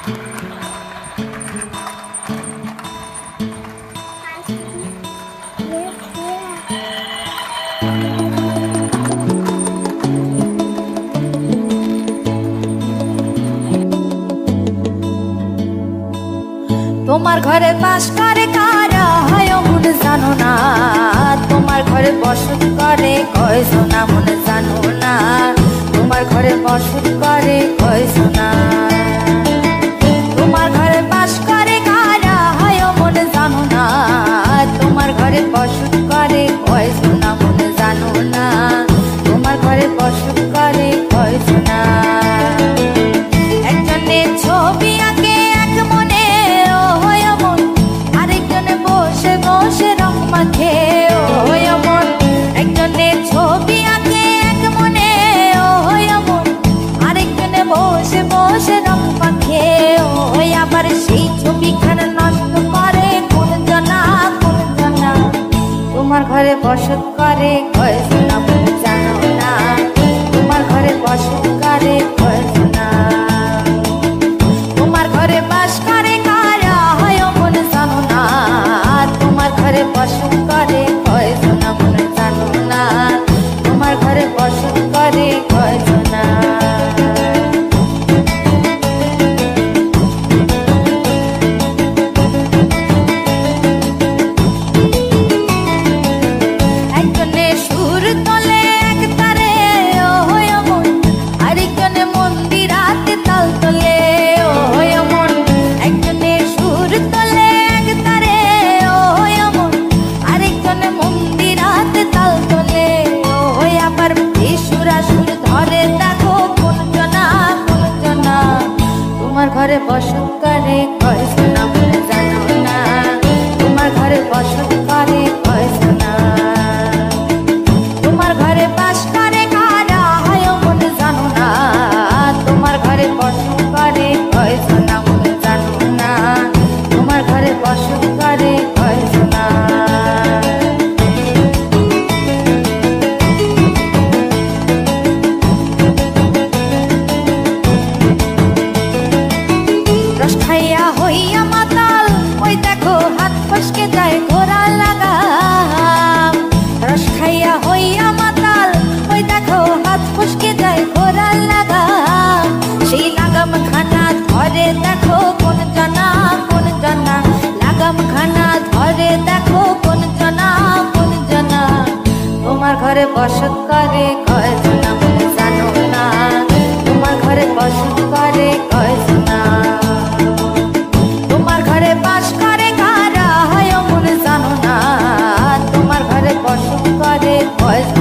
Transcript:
তোমার ঘরে বাস করে কারা হয় মনে জানো না, তোমার ঘরে বসত করে কয়জনা মনে জানো না, তোমার ঘরে বসত করে কয়জনা। তোমার ঘরে বাস করে কারা হয় মনে জানো না, তোমার ঘরে বসত করে কয়জনা মনে জানো না, তোমার ঘরে বসত করে কয়জনা। একজনে ছবি আঁকে এক মনে বসে রং মাখে ও মন, একজনে ছবি আঁকে এক মনে ও মন, আরেকজনে বসে বসে রং মাখে ও। আবার সেই ছবিখানা নষ্ট করে কোন জনা কোন জনা। তোমার ঘরে বসত করে কয়জনা মনে জানো না, তোমার ঘরে বসত করে কয়জনা। তোমার ঘরে বাস করে কারা হয় মনে জানো না, তোমার ঘরে বসত করে কয়জনা মনে জানো না, তোমার ঘরে বসত করে কয়জনা। একজনে সুর তোলে এক তারে ও মন, আরেকজনে মন্দিরাতে তাল তোলে ও মন, একজনে সুর তোলে এক তারে ও মন, আরেকজনে মন্দিরাতে তাল তোলে ও। আবার বেসুরা সুর ধরে দেখো কোন জনা কোন জনা। তোমার ঘরে বসত করে কয়জনা মনে জানো না, তোমার ঘরে বসত করে কয়জনা। তোমার ঘরে বাস করে কারা হয় মনে জানো না, তোমার ঘরে বসত করে কয়জনা মনে জানো না, তোমার ঘরে বসত করে কয়জনা। রস খাইয়া হইয়া মাতাল ওই দেখো হাত ফসকে যায় ঘোড়া লাগাম, রস খাইয়া হইয়া মাতাল ওই দেখো হাত ফসকে যায় ঘোড়া লাগাম। সেই লাগাম খানা ধরে দেখো কোন জনা কোন জনা, লাগাম খানা ধরে দেখো কোন জনা কোন জনা। তোমার ঘরে বসত করে কয়জনা মনে জানো না, তোমার ঘরে বসত করে কয়জনা। তোমার ঘরে বাস করে কারা হয় মনে জানো না, তোমার ঘরে বসত করে কয়জনা।